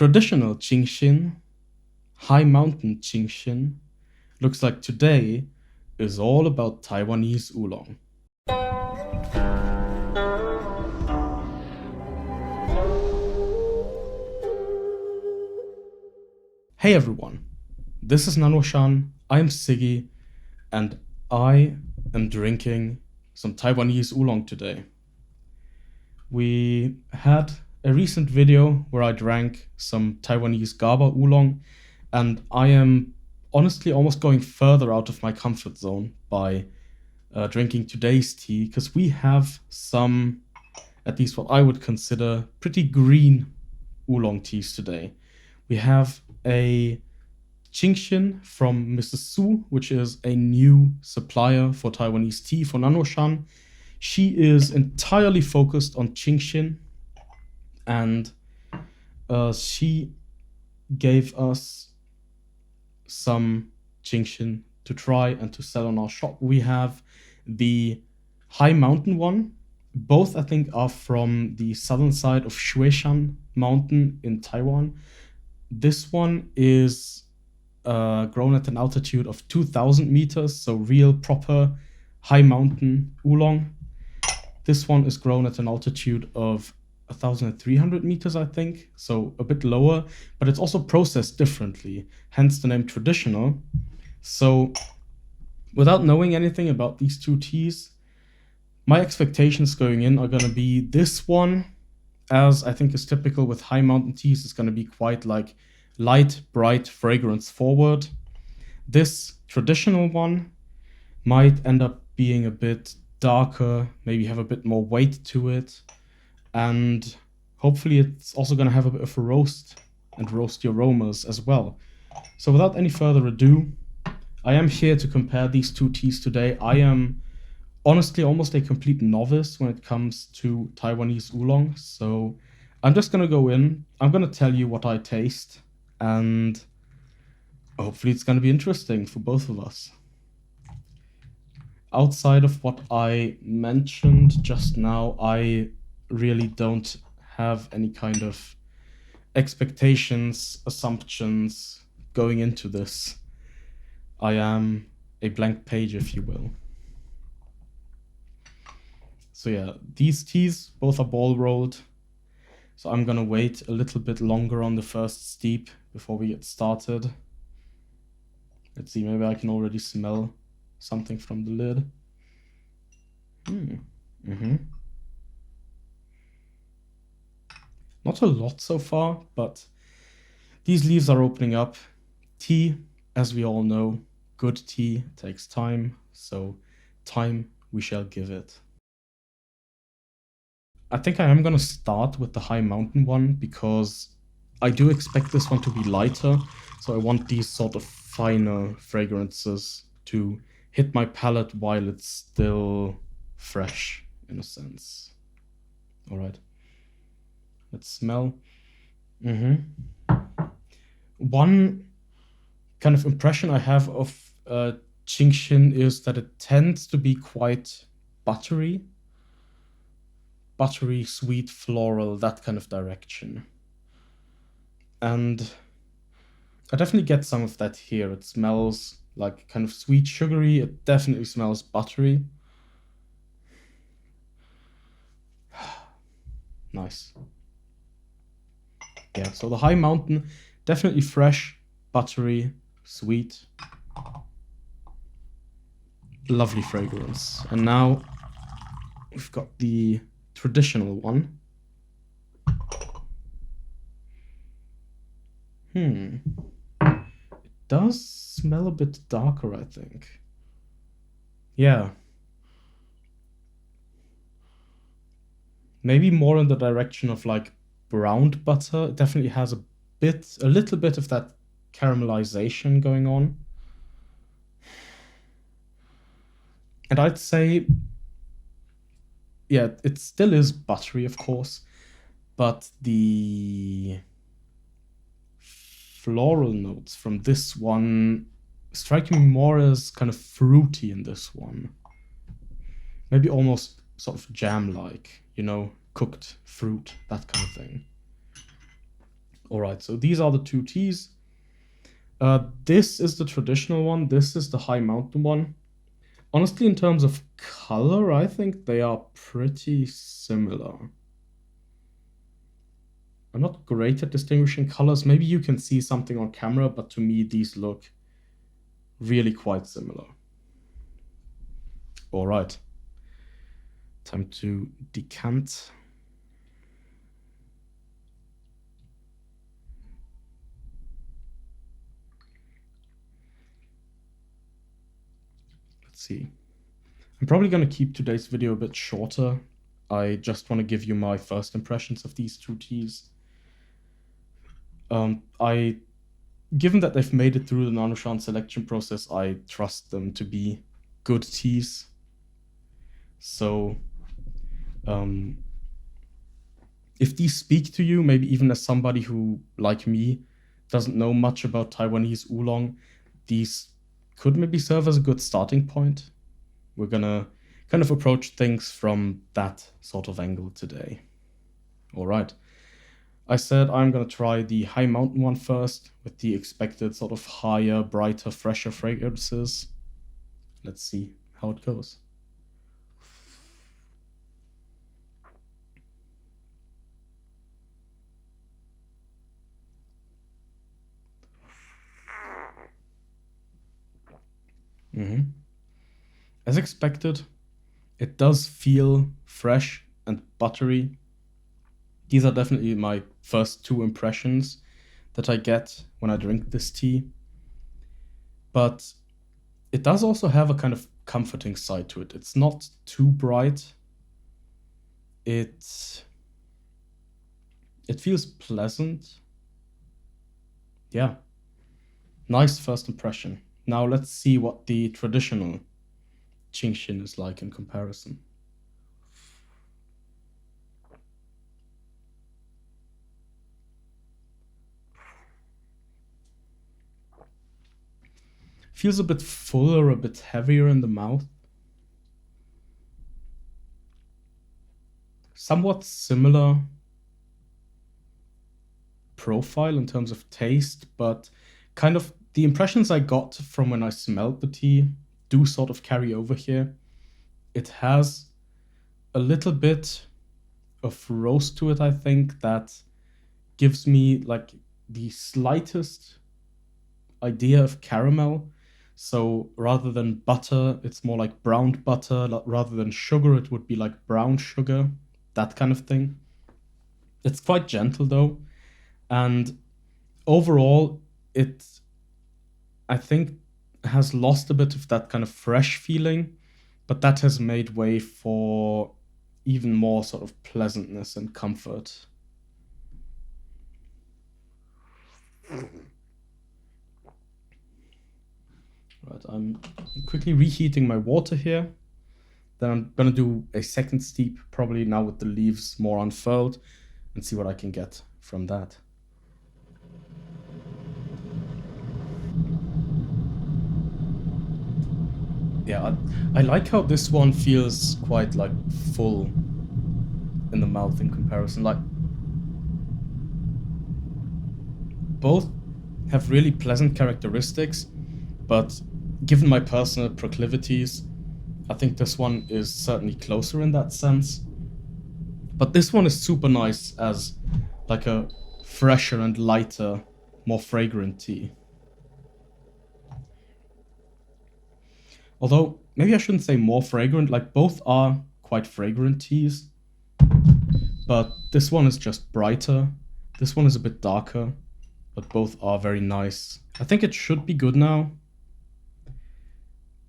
traditional Qing Xin, high mountain Qing Xin, looks like today is all about Taiwanese oolong. Hey everyone, this is Nannuoshan, I'm Sigi, and I am drinking some Taiwanese oolong today. We had a recent video where I drank some Taiwanese GABA oolong, and I am honestly almost going further out of my comfort zone by drinking today's tea, because we have some, at least what I would consider, pretty green oolong teas today. We have a Qing Xin from Mrs. Su, which is a new supplier for Taiwanese tea for Nannuoshan. She is entirely focused on Qing Xin, and she gave us some Qing Xin to try and to sell on our shop. We have the High Mountain one. Both, I think, are from the southern side of Shuishan Mountain in Taiwan. This one is grown at an altitude of 2,000 meters, so real proper high mountain oolong. This one is grown at an altitude of 1,300 meters, I think, so a bit lower, but it's also processed differently, hence the name traditional. So without knowing anything about these two teas, my expectations going in are going to be this one, as I think is typical with high mountain teas, is going to be quite like light, bright, fragrance forward. This traditional one might end up being a bit darker, maybe have a bit more weight to it, and hopefully it's also going to have a bit of a roast and roasty aromas as well. So without any further ado, I am here to compare these two teas today. I am honestly almost a complete novice when it comes to Taiwanese oolong, so I'm just going to go in, I'm going to tell you what I taste, and hopefully it's going to be interesting for both of us. Outside of what I mentioned just now, I really don't have any kind of expectations, assumptions going into this. I am a blank page, if you will. So yeah, these teas, both are ball rolled. So I'm gonna wait a little bit longer on the first steep before we get started. Let's see, maybe I can already smell something from the lid. Not a lot so far, but these leaves are opening up. Tea, as we all know, good tea takes time, so time we shall give it. I think I am going to start with the high mountain one, because I do expect this one to be lighter, so I want these sort of finer fragrances to hit my palate while it's still fresh, in a sense. All right. Let's smell. One kind of impression I have of Qing Xin is that it tends to be quite buttery. Buttery, sweet, floral, that kind of direction. And I definitely get some of that here. It smells like kind of sweet, sugary. It definitely smells buttery. Nice. Yeah, so the high mountain, definitely fresh, buttery, sweet. Lovely fragrance. And now we've got the traditional one. It does smell a bit darker, I think. Yeah. Maybe more in the direction of like browned butter. It definitely has a little bit of that caramelization going on. And I'd say, yeah, it still is buttery, of course, but the floral notes from this one strike me more as kind of fruity in this one. Maybe almost sort of jam-like, you know, cooked fruit, that kind of thing. All right, so these are the two teas. This is the traditional one. This is the high mountain one. Honestly, in terms of color, I think they are pretty similar. I'm not great at distinguishing colors. Maybe you can see something on camera, but to me, these look really quite similar. All right. Time to decant. Let's see. I'm probably going to keep today's video a bit shorter. I just want to give you my first impressions of these two teas. Given that they've made it through the Nannuoshan selection process, I trust them to be good teas. So, if these speak to you, maybe even as somebody who, like me, doesn't know much about Taiwanese oolong, these could maybe serve as a good starting point. We're gonna kind of approach things from that sort of angle today. All right. I said I'm going to try the high mountain one first with the expected sort of higher, brighter, fresher fragrances. Let's see how it goes. As expected, it does feel fresh and buttery. These are definitely my first two impressions that I get when I drink this tea. But it does also have a kind of comforting side to it. It's not too bright. It feels pleasant. Yeah. Nice first impression. Now let's see what the traditional Qing Xin is like in comparison. Feels a bit fuller, a bit heavier in the mouth. Somewhat similar profile in terms of taste, but kind of the impressions I got from when I smelled the tea do sort of carry over here. It has a little bit of roast to it, I think, that gives me like the slightest idea of caramel. So rather than butter, it's more like browned butter. Rather than sugar, it would be like brown sugar, that kind of thing. It's quite gentle though. And overall, it, I think, has lost a bit of that kind of fresh feeling, but that has made way for even more sort of pleasantness and comfort. Right, I'm quickly reheating my water here. Then I'm gonna do a second steep, probably now with the leaves more unfurled, and see what I can get from that. Yeah, I like how this one feels quite like full in the mouth in comparison. Like, both have really pleasant characteristics, but given my personal proclivities, I think this one is certainly closer in that sense. But this one is super nice as like a fresher and lighter, more fragrant tea. Although, maybe I shouldn't say more fragrant, like both are quite fragrant teas. But this one is just brighter. This one is a bit darker, but both are very nice. I think it should be good now.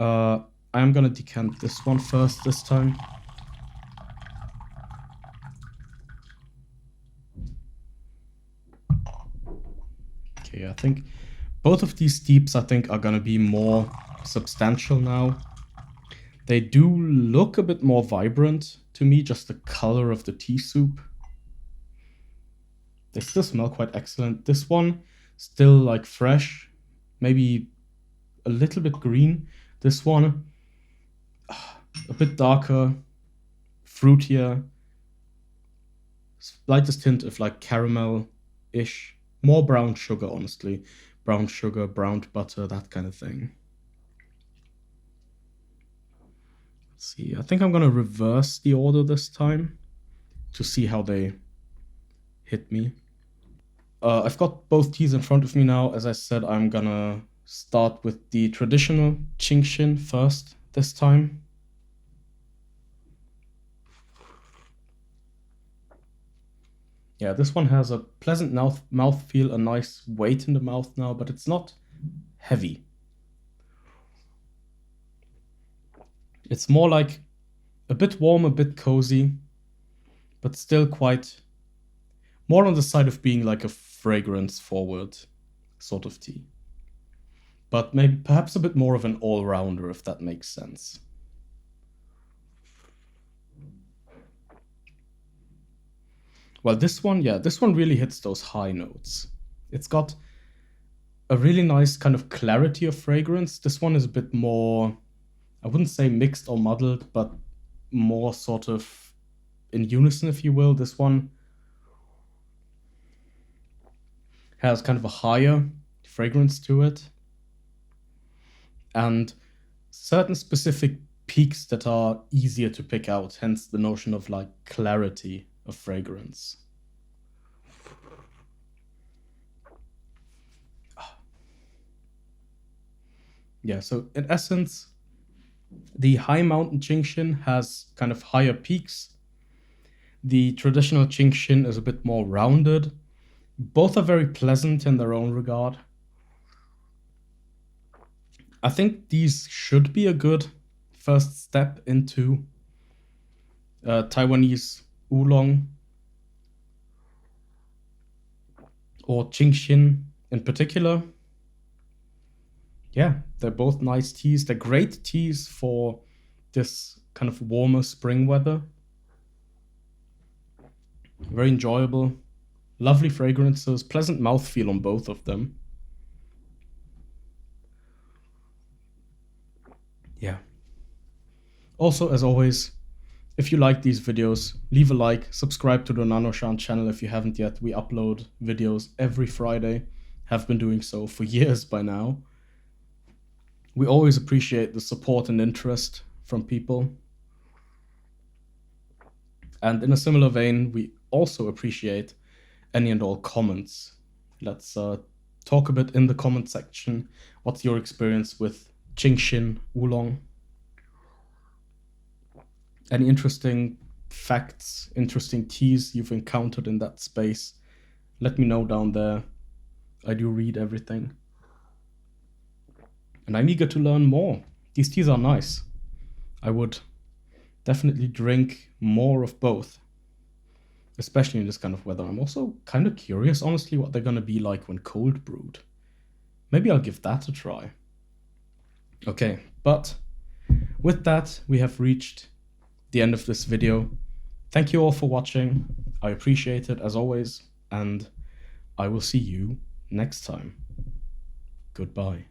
I am gonna decant this one first this time. Okay, I think both of these steeps, I think, are gonna be more substantial now. They do look a bit more vibrant to me, just the color of the tea soup. They still smell quite excellent. This one, still like fresh, maybe a little bit green. This one, a bit darker, fruitier, slightest hint of like caramel-ish More brown sugar, honestly. Brown sugar, browned butter, that kind of thing. Let's see, I think I'm gonna reverse the order this time to see how they hit me. I've got both teas in front of me now. As I said, I'm gonna start with the traditional Qing Xin first this time. Yeah, this one has a pleasant mouth feel, a nice weight in the mouth now, but it's not heavy. It's more like a bit warm, a bit cozy, but still quite more on the side of being like a fragrance forward sort of tea. But maybe perhaps a bit more of an all-rounder, if that makes sense. Well, this one really hits those high notes. It's got a really nice kind of clarity of fragrance. This one is a bit more, I wouldn't say mixed or muddled, but more sort of in unison, if you will. This one has kind of a higher fragrance to it, and certain specific peaks that are easier to pick out, hence the notion of like clarity of fragrance. Yeah, so in essence, the high mountain Qing Xin has kind of higher peaks. The traditional Qing Xin is a bit more rounded. Both are very pleasant in their own regard. I think these should be a good first step into Taiwanese Oolong or Qing Xin in particular. Yeah, they're both nice teas. They're great teas for this kind of warmer spring weather. Very enjoyable. Lovely fragrances, pleasant mouthfeel on both of them. Yeah. Also, as always, if you like these videos, leave a like, subscribe to the Nannuoshan channel if you haven't yet. We upload videos every Friday, have been doing so for years by now. We always appreciate the support and interest from people. And in a similar vein, we also appreciate any and all comments. Let's talk a bit in the comment section. What's your experience with Qing Xin Oolong? Any interesting facts, interesting teas you've encountered in that space? Let me know down there. I do read everything. And I'm eager to learn more. These teas are nice. I would definitely drink more of both, especially in this kind of weather. I'm also kind of curious, honestly, what they're going to be like when cold brewed. Maybe I'll give that a try. Okay, but with that, we have reached the end of this video. Thank you all for watching. I appreciate it as always, and I will see you next time. Goodbye.